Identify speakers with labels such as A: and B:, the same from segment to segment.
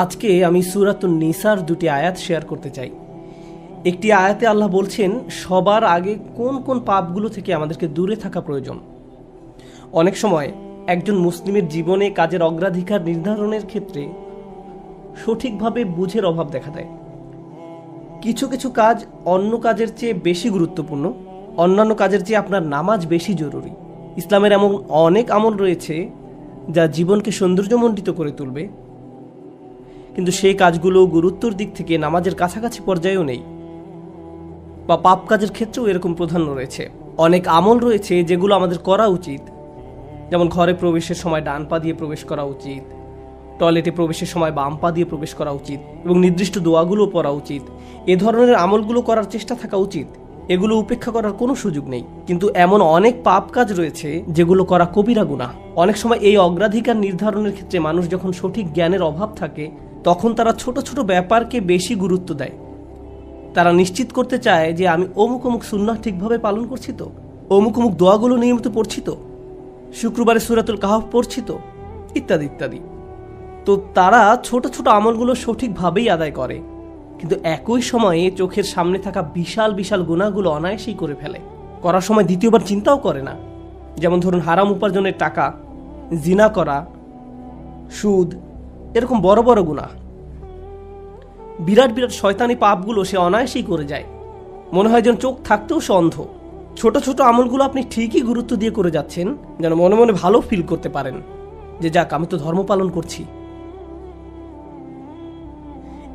A: আজকে আমি সূরাতুন নিসার দুটি আয়াত শেয়ার করতে চাই। একটি আয়াতে আল্লাহ বলছেন সবার আগে কোন কোন পাপগুলো থেকে আমাদেরকে দূরে থাকা প্রয়োজন। অনেক সময় একজন মুসলিমের জীবনে কাজের অগ্রাধিকার নির্ধারণের ক্ষেত্রে সঠিকভাবে বুঝের অভাব দেখা দেয়। কিছু কিছু কাজ অন্য কাজের চেয়ে বেশি গুরুত্বপূর্ণ, অন্যান্য কাজের চেয়ে আপনার নামাজ বেশি জরুরি। ইসলামের এমন অনেক আমল রয়েছে যা জীবনকে সৌন্দর্যমণ্ডিত করে তুলবে, কিন্তু সেই কাজগুলো গুরুত্বর দিক থেকে নামাজের কাছাকাছি পর্যায়েও নেই, বা পাপ কাজের ক্ষেত্রেও এরকম প্রাধান্য রয়েছে। অনেক আমল রয়েছে যেগুলো আমাদের করা উচিত, যেমন ঘরে প্রবেশের সময় ডান পা দিয়ে প্রবেশ করা উচিত, টয়লেটে প্রবেশের সময় বাম পা দিয়ে প্রবেশ করা উচিত, এবং নির্দিষ্ট দোয়াগুলো পড়া উচিত। এ ধরনের আমলগুলো করার চেষ্টা থাকা উচিত, এগুলো উপেক্ষা করার কোনো সুযোগ নেই। কিন্তু এমন অনেক পাপ কাজ রয়েছে যেগুলো করা কবিরা গুনাহ। অনেক সময় এই অগ্রাধিকার নির্ধারণের ক্ষেত্রে মানুষ যখন সঠিক জ্ঞানের অভাব থাকে তখন তারা ছোট ছোট ব্যাপারকে বেশি গুরুত্ব দেয়। তারা নিশ্চিত করতে চায় যে আমি অমুক অমুক সুন্নাহ ঠিকভাবে পালন করছি তো, অমুক অমুক দোয়াগুলো নিয়মিত পড়ছি তো, শুক্রবারে সূরাতুল কাহফ পড়ছি তো, ইত্যাদি ইত্যাদি। তো তারা ছোট ছোট আমলগুলো সঠিকভাবেই আদায় করে, কিন্তু একই সময়ে চোখের সামনে থাকা বিশাল বিশাল গুনাহগুলো অনায়াসেই করে ফেলে। করার সময় দ্বিতীয়বার চিন্তাও করে না। যেমন ধরুন হারাম উপার্জনের টাকা, জিনা করা, সুদ, এরকম বড় বড় গুনাহ, বিরাট বিরাট শয়তানি পাপগুলো সে অনায়াসেই করে যায়। মনে হয় যেন চোখ থাকতেও সে অন্ধ। ছোট ছোট আমলগুলো আপনি ঠিকই গুরুত্ব দিয়ে করে যাচ্ছেন, যেন মনে মনে ভালো ফিল করতে পারেন যে যাক আমি তো ধর্ম পালন করছি।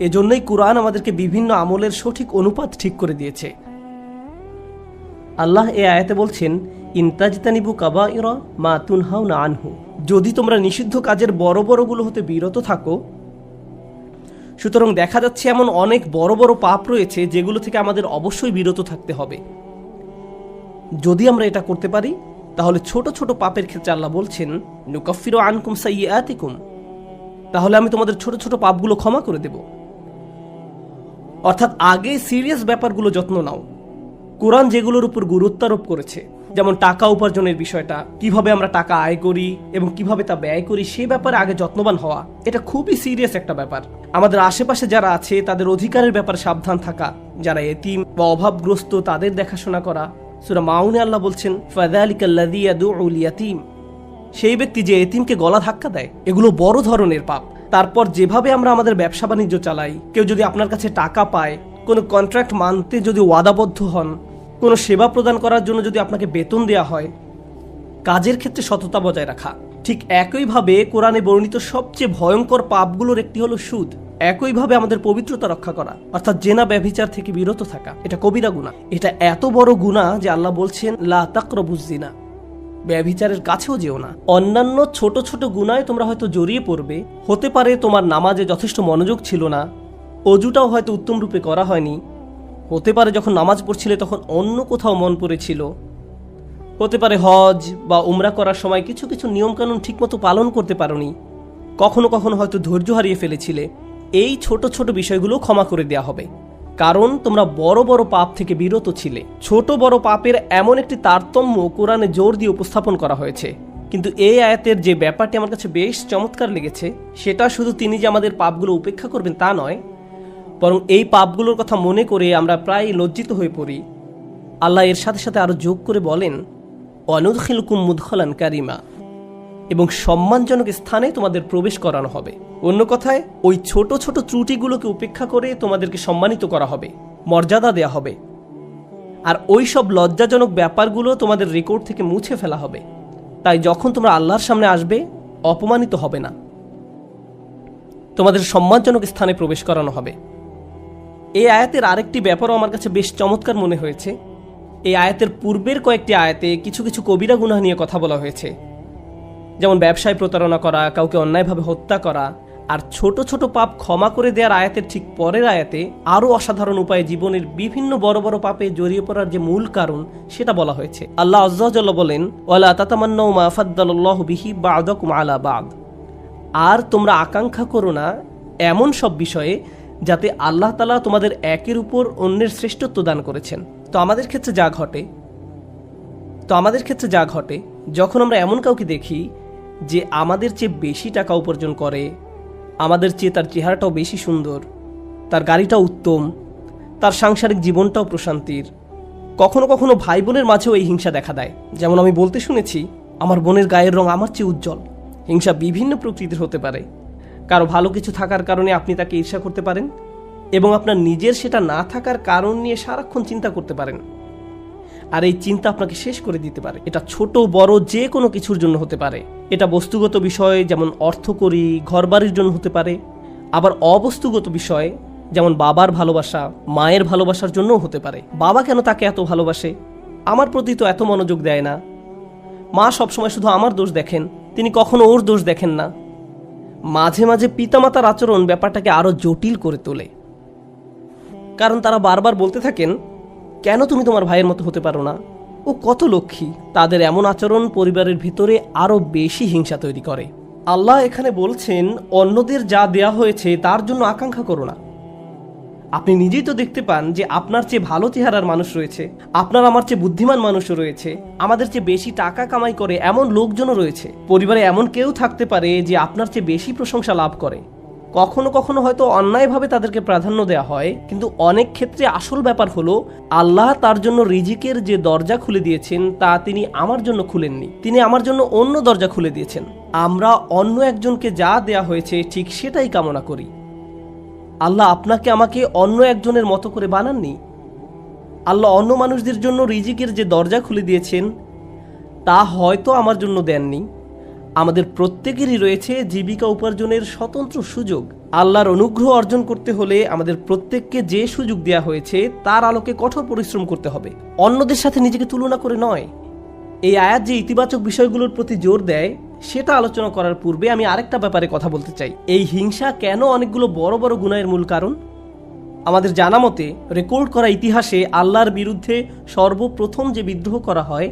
A: এজন্যই কুরআন আমাদেরকে বিভিন্ন আমলের সঠিক অনুপাত ঠিক করে দিয়েছে। আল্লাহ এ আয়াতে বলছেন, ইনতাজতানিবু কাবাইরা মা তুনহাউনা আনহু, যদি তোমরা নিষিদ্ধ কাজের বড় বড়গুলো হতে বিরত থাকো। সুতরাং দেখা যাচ্ছে এমন অনেক বড় বড় পাপ রয়েছে যেগুলো থেকে আমাদের অবশ্যই বিরত থাকতে হবে। যদি আমরা এটা করতে পারি তাহলে ছোট ছোট পাপের ক্ষেত্রে আল্লাহ বলছেন নুকাফিরু আনকুম সাইয়্যাতিকুম, তাহলে আমি তোমাদের ছোট ছোট পাপগুলো ক্ষমা করে দেব। অর্থাৎ আগে সিরিয়াস ব্যাপারগুলো যত্ন নাও। কোরআন যেগুলোর উপর গুরুত্ব আরোপ করেছে, যেমন টাকা উপার্জনের বিষয়টা, কিভাবে আমরা টাকা আয় করি এবং কিভাবে তা ব্যয় করি, সে ব্যাপারে আগে যত্নবান হওয়া, এটা খুবই সিরিয়াস একটা ব্যাপার। আমাদের আশেপাশে যারা আছে তাদের অধিকারের ব্যাপারে সাবধান থাকা, যারা এতিম বা অভাবগ্রস্ত তাদের দেখাশোনা করা। সূরা মাউনে আল্লাহ বলছেন ফাযালিকাল্লাযী ইয়াদউল ইয়াতীম, সেই ব্যক্তি যে এতিমকে গলা ধাক্কা দেয়। এগুলো বড় ধরনের পাপ। তারপর যেভাবে আমরা আমাদের ব্যবসা বাণিজ্য চালাই, কেউ যদি আপনার কাছে টাকা পায়, কোনো কন্ট্রাক্ট মানতে যদি ওয়াদাবদ্ধ হন, কোনো সেবা প্রদান করার জন্য যদি আপনাকে বেতন দেওয়া হয়, কাজের ক্ষেত্রে সততা বজায় রাখা। ঠিক একইভাবে কোরআনে বর্ণিত সবচেয়ে ভয়ঙ্কর পাপগুলোর একটি হলো সুদ। একইভাবে আমাদের পবিত্রতা রক্ষা করা, অর্থাৎ জেনা ব্যভিচার থেকে বিরত থাকা, এটা কবিরা গুনাহ। এটা এত বড় গুনাহ যে আল্লাহ বলছেন লা তাকরাবুজ জিনা, ব্যভিচারের কাছেও যেও না। অন্যান্য ছোট ছোট গুনাহে তোমরা হয়তো জড়িয়ে পড়বে। হতে পারে তোমার নামাজে যথেষ্ট মনোযোগ ছিল না, অজুটাও হয়তো উত্তম রূপে করা হয়নি। হতে পারে যখন নামাজ পড়ছিলে তখন অন্য কোথাও মন পড়েছিল। হতে পারে হজ বা উমরা করার সময় কিছু কিছু নিয়মকানুন ঠিকমতো পালন করতে পারোনি। কখনো কখনো হয়তো ধৈর্য হারিয়ে ফেলেছিলে। এই ছোট ছোট বিষয়গুলো ক্ষমা করে দেওয়া হবে, কারণ তোমরা বড় বড় পাপ থেকে বিরত ছিলে। ছোট বড় পাপের এমন একটি তারতম্য কোরআনে জোর দিয়ে উপস্থাপন করা হয়েছে। কিন্তু এই আয়াতের যে ব্যাপারটি আমার কাছে বেশ চমৎকার লেগেছে, সেটা শুধু তিনি যে আমাদের পাপগুলো উপেক্ষা করবেন তা নয়, বরং এই পাপগুলোর কথা মনে করে আমরা প্রায় লজ্জিত হয়ে পড়ি। আল্লাহ এর সাথে সাথে আরো যোগ করে বলেন ওয়ানুদখিলুকুম মুদখালান কারিমা, এবং সম্মানজনক স্থানে তোমাদের প্রবেশ করানো হবে। অন্য কথায় ওই ছোট ছোট ত্রুটিগুলোকে উপেক্ষা করে তোমাদেরকে সম্মানিত করা হবে, মর্যাদা দেয়া হবে। আর ওই সব লজ্জাজনক ব্যাপারগুলো তোমাদের রেকর্ড থেকে মুছে ফেলা হবে। তাই যখন তোমরা আল্লাহর সামনে আসবে অপমানিত হবে না, তোমাদের সম্মানজনক স্থানে প্রবেশ করানো হবে। এই আয়াতের আরেকটি ব্যাপারও আমার কাছে বেশ চমৎকার মনে হয়েছে। এই আয়াতের পূর্বের কয়েকটি আয়াতে কিছু কিছু কবিরা গুনাহ নিয়ে কথা বলা হয়েছে, যেমন ব্যবসায় প্রতারণা করা, কাউকে অন্যায়ভাবে হত্যা করা। আর ছোট ছোট পাপ ক্ষমা করে দেওয়ার আয়াতের ঠিক পরের আয়াতে আরও অসাধারণ উপায়ে জীবনের বিভিন্ন বড় বড় পাপে জড়িয়ে পড়ার যে মূল কারণ সেটা বলা হয়েছে। আল্লাহ আযজা ওয়া জাল্লা বলেন ওয়ালা তাতামান্নাউ মা ফাদ্দালাল্লাহু বিহি বা'দাকুম আলা বা'দ, আর তোমরা আকাঙ্ক্ষা করো না এমন সব বিষয়ে যাতে আল্লাহ তাআলা তোমাদের একের উপর অন্যের শ্রেষ্ঠত্ব দান করেছেন। তো আমাদের ক্ষেত্রে যা ঘটে যখন আমরা এমন কাউকে দেখি যে আমাদের চেয়ে বেশি টাকা উপার্জন করে, আমাদের চেয়ে তার চেহারাটাও বেশি সুন্দর, তার গাড়িটাও উত্তম, তার সাংসারিক জীবনটাও প্রশান্তির। কখনো কখনো ভাই বোনের মাঝেও এই হিংসা দেখা দেয়। যেমন আমি বলতে শুনেছি, আমার বোনের গায়ের রং আমার চেয়ে উজ্জ্বল। হিংসা বিভিন্ন প্রকৃতির হতে পারে। কারো ভালো কিছু থাকার কারণে আপনি তাকে ঈর্ষা করতে পারেন, এবং আপনার নিজের সেটা না থাকার কারণ নিয়ে সারাক্ষণ চিন্তা করতে পারেন। আর এই চিন্তা আপনাকে শেষ করে দিতে পারে। এটা ছোট বড় যে কোনো কিছুর জন্য হতে পারে। এটা বস্তুগত বিষয়, যেমন অর্থকড়ি, ঘরবাড়ির জন্য হতে পারে। আবার অবস্তুগত বিষয়, যেমন বাবার ভালোবাসা, মায়ের ভালোবাসার জন্যও হতে পারে। বাবা কেন তাকে এত ভালোবাসে? আমার প্রতি তো এত মনোযোগ দেয় না। মা সবসময় শুধু আমার দোষ দেখেন, তিনি কখনো ওর দোষ দেখেন না। মাঝে মাঝে পিতামাতার আচরণ ব্যাপারটাকে আরো জটিল করে তোলে, কারণ তারা বারবার বলতে থাকেন, কেন তুমি তোমার ভাইয়ের মতো হতে পারো না? ও কত লক্ষ্মী। তাদের এমন আচরণ পরিবারের ভিতরে আরো বেশি হিংসা তৈরি করে। আল্লাহ এখানে বলছেন, অন্যদের যা দেয়া হয়েছে তার জন্য আকাঙ্ক্ষা করো না। আপনি নিজেই তো দেখতে পান যে আপনার চেয়ে ভালো চেহারার মানুষ রয়েছে, আপনার আমার চেয়ে বুদ্ধিমান মানুষও রয়েছে, আমাদের চেয়ে বেশি টাকা কামাই করে এমন লোকজনও রয়েছে। পরিবারে এমন কেউ থাকতে পারে যে আপনার চেয়ে বেশি প্রশংসা লাভ করে। কখনো কখনো হয়তো অন্যায়ভাবে তাদেরকে প্রাধান্য দেওয়া হয়, কিন্তু অনেক ক্ষেত্রে আসল ব্যাপার হলো, আল্লাহ তার জন্য রিজিকের যে দরজা খুলে দিয়েছেন তা তিনি আমার জন্য খুলেননি, তিনি আমার জন্য অন্য দরজা খুলে দিয়েছেন। আমরা অন্য একজনকে যা দেয়া হয়েছে ঠিক সেটাই কামনা করি। আল্লাহ আপনাকে আমাকে অন্য একজনের মতো করে বানাননি। আল্লাহ অন্য মানুষদের জন্য রিজিকের যে দরজা খুলে দিয়েছেন তা হয়তো আমার জন্য দেননি। আমাদের প্রত্যেকেরই রয়েছে জীবিকা উপার্জনের স্বতন্ত্র সুযোগ। আল্লাহর অনুগ্রহ অর্জন করতে হলে আমাদের প্রত্যেককে যে সুযোগ দেওয়া হয়েছে তার আলোকে কঠোর পরিশ্রম করতে হবে, অন্যদের সাথে নিজেকে তুলনা করে নয়। এই আয়াত যে ইতিবাচক বিষয়গুলোর প্রতি জোর দেয় সেটা আলোচনা করার পূর্বে আমি আরেকটা ব্যাপারে কথা বলতে চাই। এই হিংসা কেন অনেকগুলো বড় বড় গুনাহের মূল কারণ? আমাদের জানা মতে রেকর্ড করা ইতিহাসে আল্লাহর বিরুদ্ধে সর্বপ্রথম যে বিদ্রোহ করা হয়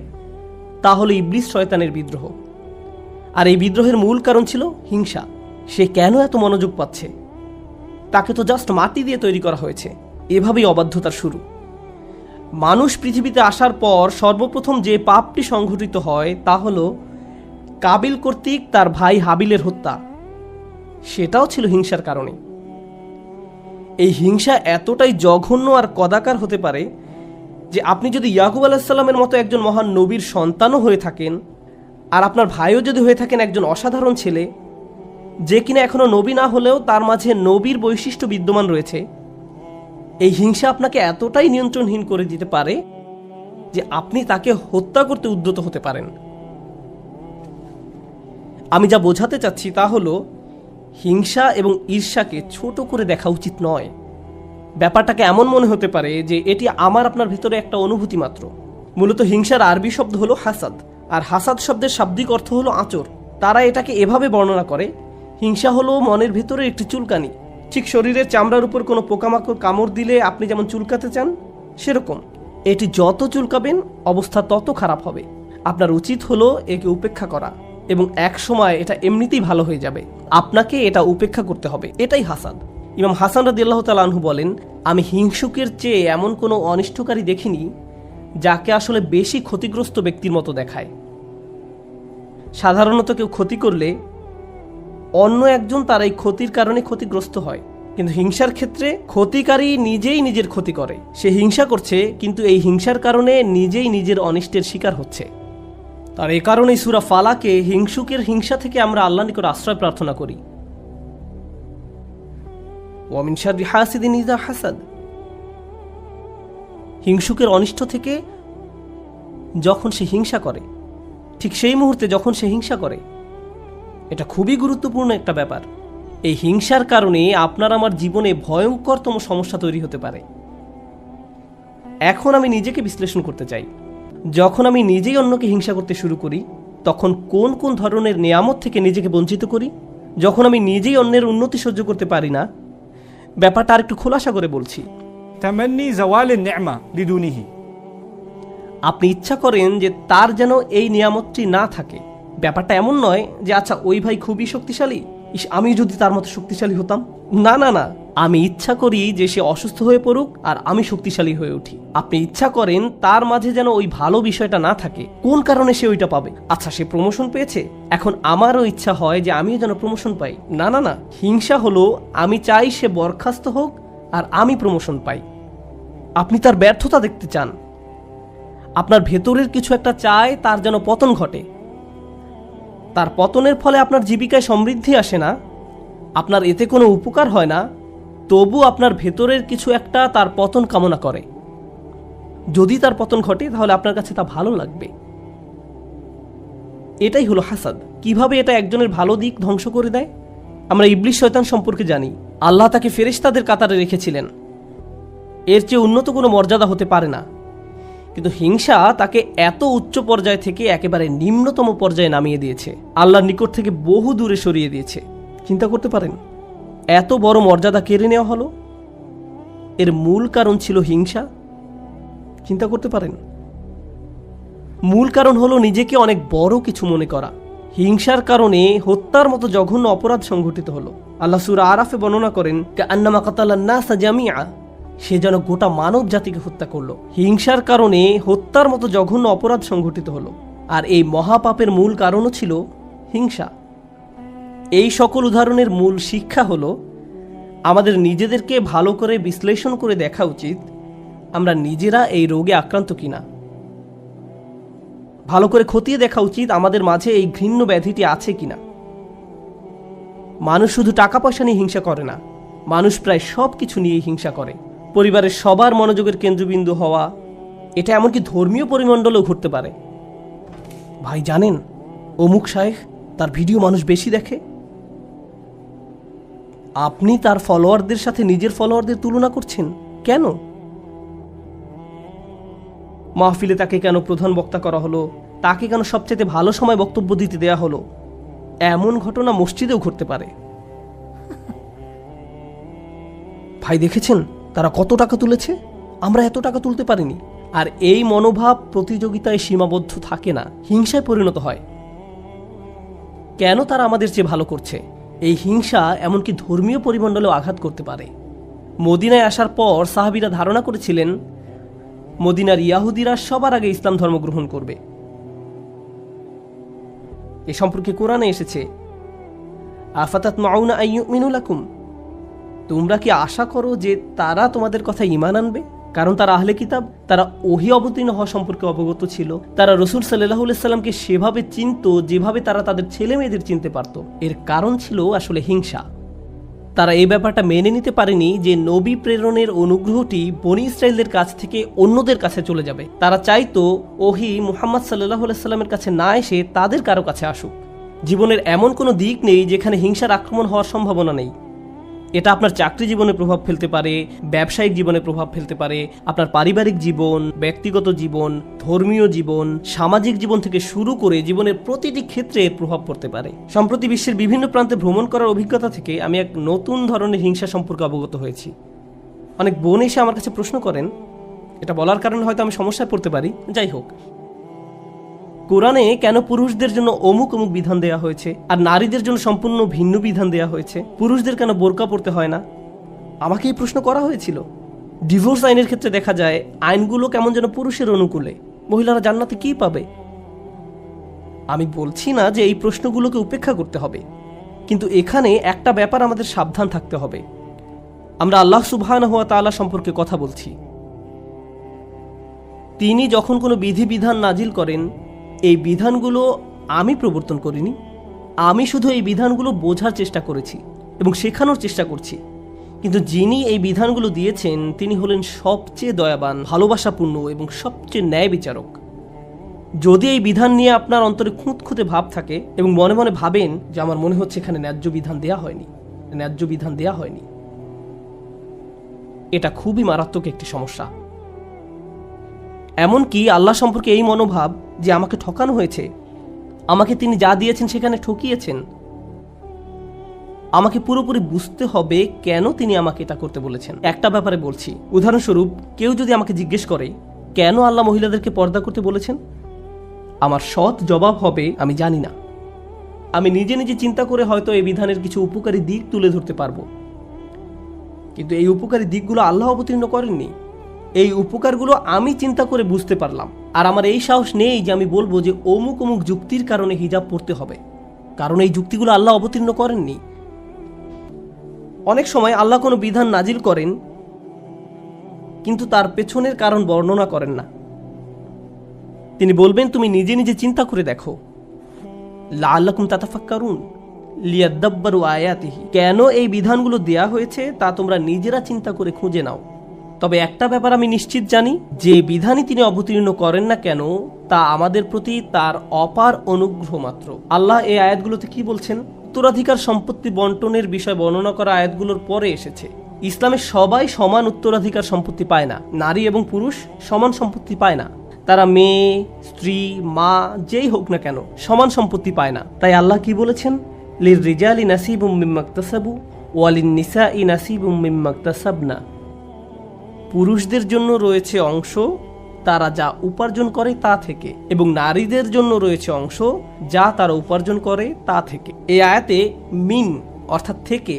A: তা হলো ইবলিস শয়তানের বিদ্রোহ। আর এই বিদ্রোহের মূল কারণ ছিল হিংসা। সে কেন এত মনোযোগ পাচ্ছে? তাকে তো জাস্ট মাটি দিয়ে তৈরি করা হয়েছে। এভাবেই অবাধ্যতার শুরু। মানুষ পৃথিবীতে আসার পর সর্বপ্রথম যে পাপটি সংঘটিত হয় তা হলো কাবিল কর্তৃক তার ভাই হাবিলের হত্যা। সেটাও ছিল হিংসার কারণে। এই হিংসা এতটাই জঘন্য আর কদাকার হতে পারে যে আপনি যদি ইয়াকুব আলাইহিসসালামের মতো একজন মহান নবীর সন্তানও হয়ে থাকেন, আর আপনার ভাইও যদি হয়ে থাকেন একজন অসাধারণ ছেলে, যে কিনা এখনো নবী না হলেও তার মাঝে নবীর বৈশিষ্ট্য বিদ্যমান রয়েছে, এই হিংসা আপনাকে এতটাই নিয়ন্ত্রণহীন করে দিতে পারে যে আপনি তাকে হত্যা করতে উদ্যত হতে পারেন। আমি যা বোঝাতে চাচ্ছি তা হলো, হিংসা এবং ঈর্ষাকে ছোট করে দেখা উচিত নয়। ব্যাপারটাকে এমন মনে হতে পারে যে এটি আমার আপনার ভিতরে একটা অনুভূতি মাত্র। মূলত হিংসার আরবি শব্দ হলো হাসাদ, আর হাসাদ শব্দের শাব্দিক অর্থ হলো আঁচড়। তারা এটাকে এভাবে বর্ণনা করে, হিংসা হলো মনের ভিতরে একটি চুলকানি। ঠিক শরীরের চামড়ার উপর কোনো পোকামাকড় কামড় দিলে আপনি যেমন চুলকাতে চান, সেরকম এটি যত চুলকাবেন অবস্থা তত খারাপ হবে। আপনার উচিত হলো একে উপেক্ষা করা, এবং এক সময় এটা এমনিতেই ভালো হয়ে যাবে। আপনাকে এটা উপেক্ষা করতে হবে। এটাই হাসাদ। ইমাম হাসান রাদিয়াল্লাহু তাআলা আনহু বলেন, আমি হিংসুকের চেয়ে এমন কোনো অনিষ্টকারী দেখিনি যাকে আসলে বেশি ক্ষতিগ্রস্ত ব্যক্তির মতো দেখায়। সাধারণত কেউ ক্ষতি করলে অন্য একজন তার এই ক্ষতির কারণে ক্ষতিগ্রস্ত হয়, কিন্তু হিংসার ক্ষেত্রে ক্ষতিকারী নিজেই নিজের ক্ষতি করে। সে হিংসা করছে, কিন্তু এই হিংসার কারণে নিজেই নিজের অনিষ্টের শিকার হচ্ছে। আর এই কারণেই সূরা ফালাকে হিংসুকের হিংসা থেকে আমরা আল্লাহর নিকট আশ্রয় প্রার্থনা করি। ওয়া মিন শাররি হাসিদিন ইযা হাসাদ। হিংসুকের অনিষ্ট থেকে যখন সে হিংসা করে, ঠিক সেই মুহূর্তে যখন সে হিংসা করে, এটা খুবই গুরুত্বপূর্ণ একটা ব্যাপার। এই হিংসার কারণে আপনার আমার জীবনে ভয়ঙ্করতম সমস্যা তৈরি হতে পারে। এখন আমি নিজেকে বিশ্লেষণ করতে চাই। যখন আমি নিজেই অন্যকে হিংসা করতে শুরু করি, তখন কোন কোন ধরনের নিয়ামত থেকে নিজেকে বঞ্চিত করি? যখন আমি নিজেই অন্যের উন্নতি সহ্য করতে পারি না, ব্যাপারটা আর একটু খোলাসা করে বলছি।
B: তামান্নি জাওয়ালিন নি'মা লিদুনিহি।
A: আপনি ইচ্ছা করেন যে তার যেন এই নিয়ামতটি না থাকে। ব্যাপারটা এমন নয় যে আচ্ছা ওই ভাই খুবই শক্তিশালী, আমি যদি তার মতো শক্তিশালী হতাম। না না না, আমি ইচ্ছা করি যে সে অসুস্থ হয়ে পড়ুক আর আমি শক্তিশালী হয়ে উঠি। আপনি ইচ্ছা করেন তার মাঝে যেন ওই ভালো বিষয়টা না থাকে। কোন কারণে সে ওইটা পাবে? আচ্ছা, সে প্রমোশন পেয়েছে, এখন আমারও ইচ্ছা হয় যে আমিও যেন প্রমোশন পাই। না না না, হিংসা হলো আমি চাই সে বরখাস্ত হোক আর আমি প্রমোশন পাই। আপনি তার ব্যর্থতা দেখতে চান, আপনার ভেতরের কিছু একটা চায় তার যেন পতন ঘটে। তার পতনের ফলে আপনার জীবিকায় সমৃদ্ধি আসে না, আপনার এতে কোনো উপকার হয় না, তবু আপনার ভেতরের কিছু একটা তার পতন কামনা করে। যদি তার পতন ঘটে তাহলে আপনার কাছে তা ভালো লাগবে। এটাই হলো হাসাদ। কিভাবে এটা একজনের ভালো দিক ধ্বংস করে দেয়? আমরা ইবলিস শয়তান সম্পর্কে জানি। আল্লাহ তাকে ফেরেশতাদের কাতারে রেখেছিলেন, এর চেয়ে উন্নত কোনো মর্যাদা হতে পারে না। কিন্তু হিংসা তাকে এত উচ্চ পর্যায় থেকে একেবারে নিম্নতম পর্যায়ে নামিয়ে দিয়েছে, আল্লাহর নিকট থেকে বহু দূরে সরিয়ে দিয়েছে। চিন্তা করতে পারেন, এত বড় মর্যাদা কেড়ে নেওয়া হলো, এর মূল কারণ ছিল হিংসা। চিন্তা করতে পারেন, মূল কারণ হলো নিজেকে অনেক বড় কিছু মনে করা। হিংসার কারণে হত্যার মতো জঘন্য অপরাধ সংঘটিত হলো। আল্লাহ সূরা আরাফে বর্ণনা করেন, কাআন্নামা কাতালান নাসা জামিআ, সে যেন গোটা মানব জাতিকে হত্যা করলো। হিংসার কারণে হত্যার মতো জঘন্য অপরাধ সংঘটিত হলো, আর এই মহাপাপের মূল কারণও ছিল হিংসা। এই সকল উদাহরণের মূল শিক্ষা হলো আমাদের নিজেদেরকে ভালো করে বিশ্লেষণ করে দেখা উচিত আমরা নিজেরা এই রোগে আক্রান্ত কিনা। ভালো করে খতিয়ে দেখা উচিত আমাদের মাঝে এই ঘৃণ্য ব্যাধিটি আছে কিনা। মানুষ শুধু টাকা পয়সা নিয়ে হিংসা করে না, মানুষ প্রায় সব কিছু নিয়ে হিংসা করে। পরিবারের সবার মনোযোগের কেন্দ্রবিন্দু হওয়া, এটা এমনকি ধর্মীয় পরিমণ্ডলেও ঘটতে পারে। ভাই জানেন, অমুক শায়েখ, তার ভিডিও মানুষ বেশি দেখে। আপনি তার ফলোয়ারদের সাথে নিজের ফলোয়ারদের তুলনা করছেন কেন? মাহফিলে তাকে কেন প্রধান বক্তা করা হলো, তাকে কেন সবচেয়ে ভালো সময় বক্তব্য দিতে দেয়া হলো? এমন ঘটনা মসজিদেও ঘটতে পারে। ভাই দেখেছেন তারা কত টাকা তুলেছে, আমরা এত টাকা তুলতে পারিনি। আর এই মনোভাব প্রতিযোগিতায় সীমাবদ্ধ থাকে না, হিংসায় পরিণত হয়। কেন তারা আমাদের চেয়ে ভালো করছে? এই হিংসা এমনকি ধর্মীয় পরিমণ্ডলেও আঘাত করতে পারে। মদিনায় আসার পর সাহাবীরা ধারণা করেছিলেন মদিনার ইয়াহুদিরা সবার আগে ইসলাম ধর্ম গ্রহণ করবে। এ সম্পর্কে কোরআনে এসেছে, আফাতাতমাউনা আইয়ুমিনু লাকুম, তোমরা কি আশা করো যে তারা তোমাদের কথা ঈমান আনবে? কারণ তারা আহলে কিতাব, তারা ওহী অবতীর্ণ হওয়া সম্পর্কে অবগত ছিল। তারা রাসূল সাল্লাল্লাহু আলাইহি সাল্লামকে সেভাবে চিনতো যেভাবে তারা তাদের ছেলে মেয়েদের চিনতে পারত। এর কারণ ছিল আসলে হিংসা। তারা এই ব্যাপারটা মেনে নিতে পারেনি যে নবী প্রেরণের অনুগ্রহটি বনী ইসরায়েলদের কাছ থেকে অন্যদের কাছে চলে যাবে। তারা চাইতো ওহী মুহাম্মদ সাল্লাল্লাহু আলাইহি সাল্লামের কাছে না এসে তাদের কারো কাছে আসুক। জীবনের এমন কোনো দিক নেই যেখানে হিংসার আক্রমণ হওয়ার সম্ভাবনা নেই। এটা আপনার চাকরি জীবনে প্রভাব ফেলতে পারে, ব্যবসায়িক জীবনে প্রভাব ফেলতে পারে, আপনার পারিবারিক জীবন, ব্যক্তিগত জীবন, ধর্মীয় জীবন, সামাজিক জীবন থেকে শুরু করে জীবনের প্রতিটি ক্ষেত্রে এর প্রভাব পড়তে পারে। সম্প্রতি বিশ্বের বিভিন্ন প্রান্তে ভ্রমণ করার অভিজ্ঞতা থেকে আমি এক নতুন ধরনের হিংসা সম্পর্কে অবগত হয়েছি। অনেক বোন এসে আমার কাছে প্রশ্ন করেন, এটা বলার কারণে হয়তো আমি সমস্যায় পড়তে পারি, যাই হোক, কোরআনে কেন পুরুষদের জন্য অমুক অমুক বিধান দেয়া হয়েছে আর নারীদের জন্য সম্পূর্ণ ভিন্ন বিধান দেয়া হয়েছে? পুরুষদের কেন বোরকা পড়তে হয় না? আমাকে এই প্রশ্ন করা হয়েছিল। ডিভোর্স আইনের ক্ষেত্রে দেখা যায় আইনগুলো কেমন যেন পুরুষের অনুকূলে। মহিলারা জান্নাতে কি পাবে? আমি বলছি না যে এই প্রশ্নগুলোকে উপেক্ষা করতে হবে, কিন্তু এখানে একটা ব্যাপার আমাদের সাবধান থাকতে হবে। আমরা আল্লাহ সুবহানাহু ওয়া তাআলা সম্পর্কে কথা বলছি। তিনি যখন কোনো বিধিবিধান নাজিল করেন, এই বিধানগুলো আমি প্রবর্তন করিনি, আমি শুধু এই বিধানগুলো বোঝার চেষ্টা করেছি এবং শেখানোর চেষ্টা করছি। কিন্তু যিনি এই বিধানগুলো দিয়েছেন তিনি হলেন সবচেয়ে দয়াবান, ভালোবাসাপূর্ণ এবং সবচেয়ে ন্যায় বিচারক। যদি এই বিধান নিয়ে আপনার অন্তরে খুঁতখুঁতে ভাব থাকে এবং মনে মনে ভাবেন যে আমার মনে হচ্ছে এখানে ন্যায্য বিধান দেয়া হয়নি, এটা খুবই মারাত্মক একটি সমস্যা। এমনকি আল্লাহ সম্পর্কে এই মনোভাব যে আমাকে ঠকানো হয়েছে, আমাকে তিনি যা দিয়েছেন সেখানে ঠকিয়েছেন, আমাকে পুরোপুরি বুঝতে হবে কেন তিনি আমাকে এটা করতে বলেছেন। একটা ব্যাপারে বলছি, উদাহরণস্বরূপ কেউ যদি আমাকে জিজ্ঞেস করে কেন আল্লাহ মহিলাদেরকে পর্দা করতে বলেছেন, আমার সৎ জবাব হবে আমি জানি না। আমি নিজে নিজে চিন্তা করে হয়তো এই বিধানের কিছু উপকারী দিক তুলে ধরতে পারবো, কিন্তু এই উপকারী দিকগুলো আল্লাহ অবতীর্ণ করেননি। এই উপকারগুলো আমি চিন্তা করে বুঝতে পারলাম, আর আমার এই সাহস নেই যে আমি বলবো যে অমুক অমুক যুক্তির কারণে হিজাব পড়তে হবে, কারণ এই যুক্তিগুলো আল্লাহ অবতীর্ণ করেননি। অনেক সময় আল্লাহ কোনো বিধান নাজিল করেন কিন্তু তার পেছনের কারণ বর্ণনা করেন না। তিনি বলবেন তুমি নিজে নিজে চিন্তা করে দেখো, লাআল্লাকুম তাতাফাক্কারুন লিয়াদাব্বারু আয়াতিহি, কেন এই বিধানগুলো দেয়া হয়েছে তা তোমরা নিজেরা চিন্তা করে খুঁজে নাও। তবে একটা ব্যাপার আমি নিশ্চিত জানি, যে বিধানই তিনি অবতীর্ণ করেন না কেন তা আমাদের প্রতি তার অপার অনুগ্রহ মাত্র। আল্লাহ এই আয়াতগুলোতে কি বলছেন? উত্তরাধিকার সম্পত্তি বন্টনের বিষয় বর্ণনা করা আয়াতগুলোর পরে এসেছে। ইসলামে সবাই সমান উত্তরাধিকার সম্পত্তি পায় না, নারী এবং পুরুষ সমান সম্পত্তি পায় না। তারা মেয়ে, স্ত্রী, মা যেই হোক না কেন সমান সম্পত্তি পায় না। তাই আল্লাহ কি বলেছেন? লিররিজালি নাসিবুম মিম্মা ইকতাসাবু ওয়া লিন-নিসাই নাসিবুম মিম্মা ইকতাসাবনা, পুরুষদের জন্য রয়েছে অংশ তারা যা উপার্জন করে তা থেকে, এবং নারীদের জন্য রয়েছে অংশ যা তারা উপার্জন করে তা থেকে। এই আয়াতে মিন অর্থাৎ থেকে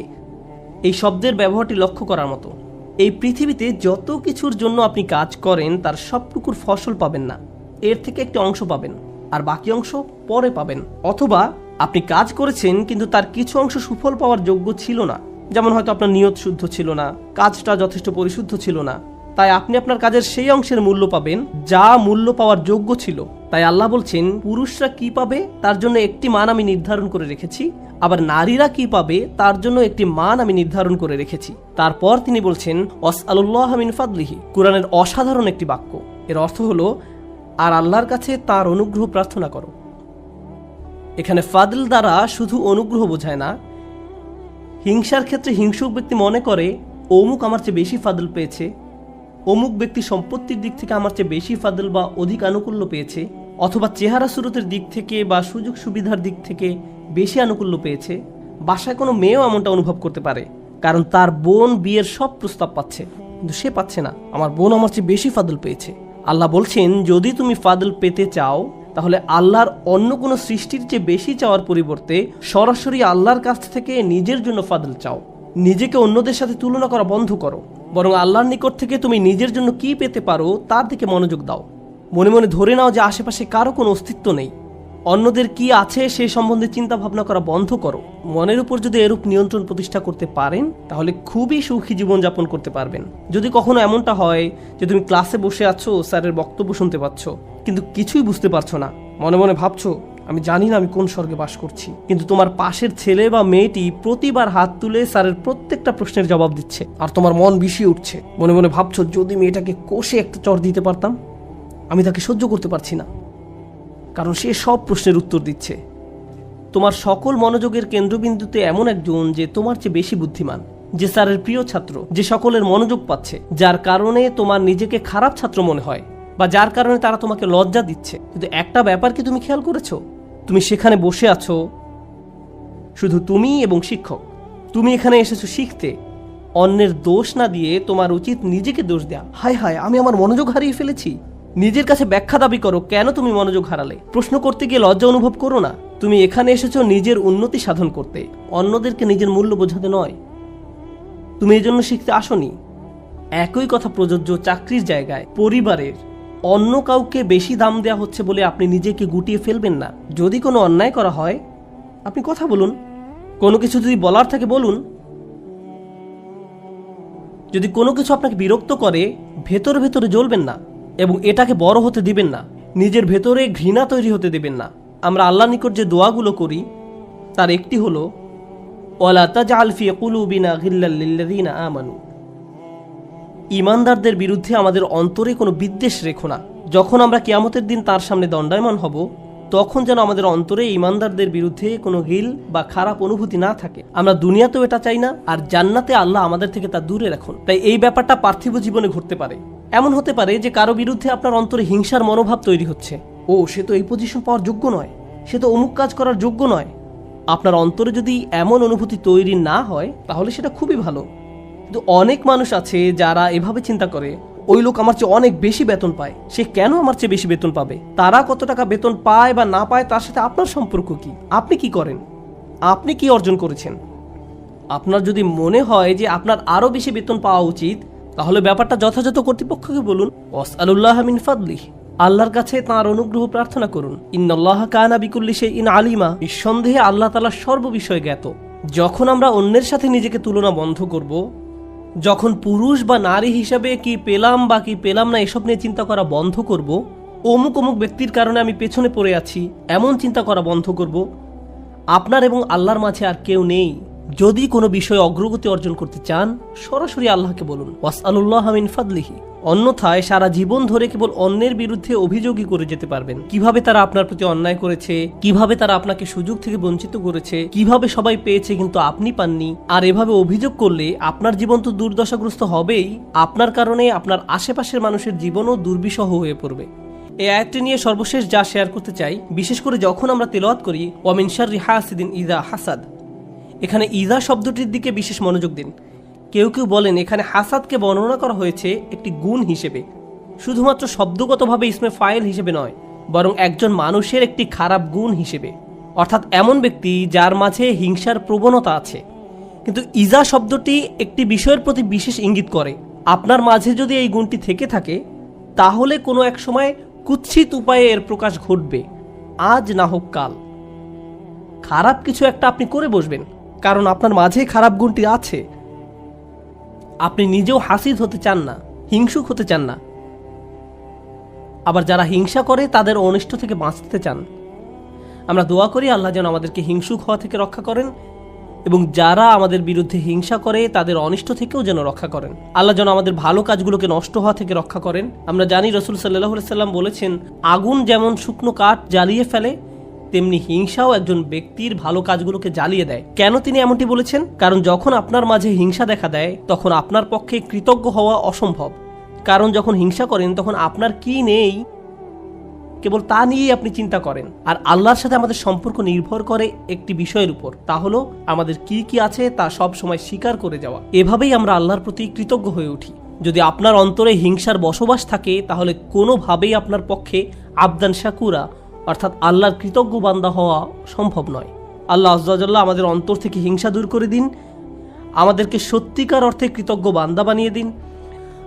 A: এই শব্দের ব্যবহারটি লক্ষ্য করার মতো। এই পৃথিবীতে যত কিছুর জন্য আপনি কাজ করেন তার সবটুকুর ফসল পাবেন না, এর থেকে একটি অংশ পাবেন আর বাকি অংশ পরে পাবেন। অথবা আপনি কাজ করেছেন কিন্তু তার কিছু অংশ সুফল পাওয়ার যোগ্য ছিল না, যেমন হয়তো আপনার নিয়ত শুদ্ধ ছিল না, কাজটা যথেষ্ট পরিশুদ্ধ ছিল না, তাই আপনি আপনার কাজের সেই অংশের মূল্য পাবেন যা মূল্য পাওয়ার যোগ্য ছিল। তাই আল্লাহ বলছেন পুরুষরা কি পাবে তার জন্য একটি মান আমি নির্ধারণ করে রেখেছি, আবার নারীরা কি পাবে তার জন্য একটি মান আমি নির্ধারণ করে রেখেছি। তারপর তিনি বলছেন ওয়াসআলুল্লাহ মিন ফাদলিহি, কুরআনের অসাধারণ একটি বাক্য। এর অর্থ হলো আর আল্লাহর কাছে তার অনুগ্রহ প্রার্থনা করো। এখানে ফাদল দ্বারা শুধু অনুগ্রহ বোঝায় না। হিংসার ক্ষেত্রে হিংসুক ব্যক্তি মনে করে অমুক আমার চেয়ে বেশি ফাদল পেয়েছে, অমুক ব্যক্তি সম্পত্তির দিক থেকে আমার চেয়ে বেশি ফাদল বা অধিক আনুকূল্য পেয়েছে, অথবা চেহারা সুরতের দিক থেকে বা সুযোগ সুবিধার দিক থেকে বেশি আনুকূল্য পেয়েছে। বাসায় কোনো মেয়েও এমনটা অনুভব করতে পারে, কারণ তার বোন বিয়ের সব প্রস্তাব পাচ্ছে কিন্তু সে পাচ্ছে না, আমার বোন আমার চেয়ে বেশি ফাদল পেয়েছে। আল্লাহ বলছেন যদি তুমি ফাদল পেতে চাও তাহলে আল্লাহর অন্য কোনো সৃষ্টির চেয়ে বেশি চাওয়ার পরিবর্তে সরাসরি আল্লাহর কাছ থেকে নিজের জন্য ফাদল চাও। নিজেকে অন্যদের সাথে তুলনা করা বন্ধ করো, বরং আল্লাহর নিকট থেকে তুমি নিজের জন্য কি পেতে পারো তার দিকে মনোযোগ দাও। মনে মনে ধরে নাও যে আশেপাশে কারো কোনো অস্তিত্ব নেই, অন্যদের কি আছে সে সম্বন্ধে চিন্তা ভাবনা করা বন্ধ করো। মনের উপর যদি এরূপ নিয়ন্ত্রণ প্রতিষ্ঠা করতে পারেন তাহলে খুবই সুখী জীবনযাপন করতে পারবেন। যদি কখনো এমনটা হয় যে তুমি ক্লাসে বসে আছো, স্যারের বক্তব্য শুনতে পাচ্ছ কিন্তু কিছুই বুঝতে পারছো না, মনে মনে ভাবছো আমি জানি না আমি কোন স্বর্গে বাস করছি, কিন্তু তোমার পাশের ছেলে বা মেয়েটি প্রতিবার হাত তুলে স্যারের প্রত্যেকটা প্রশ্নের জবাব দিচ্ছে আর তোমার মন বিষিয়ে উঠছে। মনে মনে ভাবছো যদি মেয়েটাকে কষে একটা চড় দিতে পারতাম, আমি তাকে সহ্য করতে পারছি না, কারণ সে সব প্রশ্নের উত্তর দিচ্ছে। তোমার সকল মনোযোগের কেন্দ্রবিন্দুতে এমন একজন যে তোমার চেয়ে বেশি বুদ্ধিমান, যে স্যারের প্রিয় ছাত্র, যে সকলের মনোযোগ পাচ্ছে, যার কারণে তোমার নিজেকে খারাপ ছাত্র মনে হয় বা যার কারণে তারা তোমাকে লজ্জা দিচ্ছে। কিন্তু একটা ব্যাপার কি তুমি খেয়াল করেছো? তুমি সেখানে বসে আছো শুধু তুমি এবং শিক্ষক। তুমি এখানে এসেছো শিখতে, অন্যের দোষ না দিয়ে তোমার উচিত নিজেকে দোষ দেয়া। হায় হায় আমি আমার মনোযোগ হারিয়ে ফেলেছি। নিজের কাছে ব্যাখ্যা দাবি করো কেন তুমি মনোযোগ হারালে। প্রশ্ন করতে গিয়ে লজ্জা অনুভব করো না। তুমি এখানে এসেছো নিজের উন্নতি সাধন করতে, অন্যদেরকে নিজের মূল্য বোঝাতে নয়। তুমি এই জন্য শিখতে আসনি। একই কথা প্রযোজ্য চাকরির জায়গায়, পরিবারের। অন্য কাউকে বেশি দাম দেওয়া হচ্ছে বলে আপনি নিজেকে গুটিয়ে ফেলবেন না। যদি কোনো অন্যায় করা হয় আপনি কথা বলুন, কোনো কিছু যদি বলার থাকে বলুন। যদি কোনো কিছু আপনাকে বিরক্ত করে ভেতরে ভেতরে জ্বলবেন না এবং এটাকে বড় হতে দিবেন না, নিজের ভেতরে ঘৃণা তৈরি হতে দিবেন না। আমরা আল্লাহর নিকট যে দোয়াগুলো করি তার একটি হলো ওয়ালা তাজআল ফি কুলুবিনা গিল্লাল লিল্লাযিনা আমানু, ঈমানদারদের বিরুদ্ধে আমাদের অন্তরে কোনো বিদ্বেষ রেখো না। যখন আমরা কিয়ামতের দিন তার সামনে দণ্ডায়মান হব তখন যেন আমাদের অন্তরে ঈমানদারদের বিরুদ্ধে কোনো গিল বা খারাপ অনুভূতি না থাকে। আমরা দুনিয়াতেও এটা চাই না, আর জান্নাতে আল্লাহ আমাদের থেকে তা দূরে রাখুন। তাই এই ব্যাপারটা পার্থিব জীবনে ঘটতে পারে। এমন হতে পারে যে কারো বিরুদ্ধে আপনার অন্তরে হিংসার মনোভাব তৈরি হচ্ছে, ও সে তো এই পজিশন পাওয়ার যোগ্য নয়, সে তো অমুক কাজ করার যোগ্য নয়। আপনার অন্তরে যদি এমন অনুভূতি তৈরি না হয় তাহলে সেটা খুবই ভালো। কিন্তু অনেক মানুষ আছে যারা এভাবে চিন্তা করে ওই লোক আমার চেয়ে অনেক বেশি বেতন পায়, সে কেন আমার চেয়ে বেশি বেতন পাবে? তারা কত টাকা বেতন পায় বা না পায় তার সাথে আপনার সম্পর্ক কি? আপনি কি করেন? আপনি কি অর্জন করেছেন? আপনার যদি মনে হয় যে আপনার আরো বেশি বেতন পাওয়া উচিত, তাহলে ব্যাপারটা যথাযথ কর্তৃপক্ষকে বলুন। ওয়াসআলুল্লাহ মিন ফাদলিহি, আল্লাহর কাছে তাঁর অনুগ্রহ প্রার্থনা করুন। ইন্নাল্লাহা কানা বিকুল্লি শাইইন আলিমা, নিঃসন্দেহে আল্লাহ তাআলা সর্ববিষয়ে জ্ঞাত। যখন আমরা অন্যের সাথে নিজেকে তুলনা বন্ধ করব, যখন পুরুষ বা নারী হিসাবে কি পেলাম বা কি পেলাম না এসব নিয়ে চিন্তা করা বন্ধ করব, অমুক অমুক ব্যক্তির কারণে আমি পেছনে পড়ে আছি এমন চিন্তা করা বন্ধ করব, আপনার এবং আল্লাহর মাঝে আর কেউ নেই। যদি কোনো বিষয়ে অগ্রগতি অর্জন করতে চান, সরাসরি আল্লাহকে বলুন ওয়াসআলুল্লাহ মিন ফাদলিহি। অন্যথায় সারা জীবন ধরে কেবল অন্যের বিরুদ্ধে অভিযোগই করে যেতে পারবেন। কিভাবে তারা আপনার প্রতি অন্যায় করেছে, কিভাবে তারা আপনাকে সুযোগ থেকে বঞ্চিত করেছে, কিভাবে সবাই পেয়েছে কিন্তু আপনি পাননি। আর এভাবে অভিযোগ করলে আপনার জীবন তো দুর্দশাগ্রস্ত হবেই, আপনার কারণে আপনার আশেপাশের মানুষের জীবনও দুর্বিষহ হয়ে পড়বে। এই আয়াতটি নিয়ে সর্বশেষ যা শেয়ার করতে চাই, বিশেষ করে যখন আমরা তেলাওয়াত করি ওয়া মিন শাররি হাসিদিন ইযা হাসাদ, এখানে ইযা শব্দটির দিকে বিশেষ মনোযোগ দিন। কেউ কেউ বলেন এখানে হাসাদকে বর্ণনা করা হয়েছে একটি গুণ হিসেবে, শুধুমাত্র শব্দগতভাবে ইসমে ফাইল হিসেবে নয়, বরং একজন মানুষের একটি খারাপ গুণ হিসেবে, অর্থাৎ এমন ব্যক্তি যার মাঝে হিংসার প্রবণতা আছে। কিন্তু ইজা শব্দটি একটি বিষয়ের প্রতি বিশেষ ইঙ্গিত করে। আপনার মাঝে যদি এই গুণটি থেকে থাকে, তাহলে কোনো এক সময় কুৎসিত উপায়ে এর প্রকাশ ঘটবে, আজ না হোক কাল। খারাপ কিছু একটা আপনি করে বসবেন, কারণ আপনার মাঝে খারাপ গুণটি আছে। আপনি নিজেও হাসিদ হতে চান না, হিংসুক হতে চান না। আবার যারা হিংসা করে তাদের অনিষ্ট থেকে বাঁচতে চান। আমরা দোয়া করি আল্লাহ যেন আমাদেরকে হিংসুক হওয়া থেকে রক্ষা করেন, এবং যারা আমাদের বিরুদ্ধে হিংসা করে তাদের অনিষ্ট থেকেও যেন রক্ষা করেন। আল্লাহ যেন আমাদের ভালো কাজগুলোকে নষ্ট হওয়া থেকে রক্ষা করেন। আমরা জানি রাসূল সাল্লাল্লাহু আলাইহি সাল্লাম বলেছেন, আগুন যেমন শুকনো কাঠ জ্বালিয়ে ফেলে, তেমনি হিংসাও একজন ব্যক্তির ভালো কাজগুলোকে জ্বালিয়ে দেয়। কেন তিনি এমনটি বলেছেন? কারণ যখন আপনার মাঝে হিংসা দেখা দেয়, তখন আপনার পক্ষে কৃতজ্ঞ হওয়া অসম্ভব। কারণ যখন হিংসা করেন তখন আপনার কি নেই কেবল তা নিয়েই আপনি চিন্তা করেন। আর আল্লাহর সাথে আমাদের সম্পর্ক নির্ভর করে একটি বিষয়ের উপর, তা হলো আমাদের কি কি আছে তা সব সময় স্বীকার করে যাওয়া। এভাবেই আমরা আল্লাহর প্রতি কৃতজ্ঞ হয়ে উঠি। যদি আপনার অন্তরে হিংসার বসবাস থাকে, তাহলে কোনোভাবেই আপনার পক্ষে আবদান শাকুরা অর্থাৎ আল্লাহর কৃতজ্ঞ বান্দা হওয়া সম্ভব নয়। আল্লাহ আযজা ওয়া জাল্লা আমাদের অন্তর থেকে হিংসা দূর করে দিন, আমাদেরকে সত্যিকার অর্থে কৃতজ্ঞ বান্দা বানিয়ে দিন।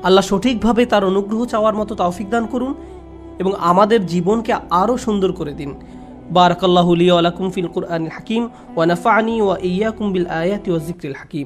A: আল্লাহ সঠিকভাবে তার অনুগ্রহ চাওয়ার মতো তৌফিক দান করুন এবং আমাদের জীবনকে আরও সুন্দর করে দিন। বারাকাল্লাহু লি ওয়া লাকুম ফিল কুরআনিল হাকিম ওয়া নাফা'নি ওয়া ইয়্যাকুম বিল আয়াতি ওয়াজ যিকরিল হাকিম।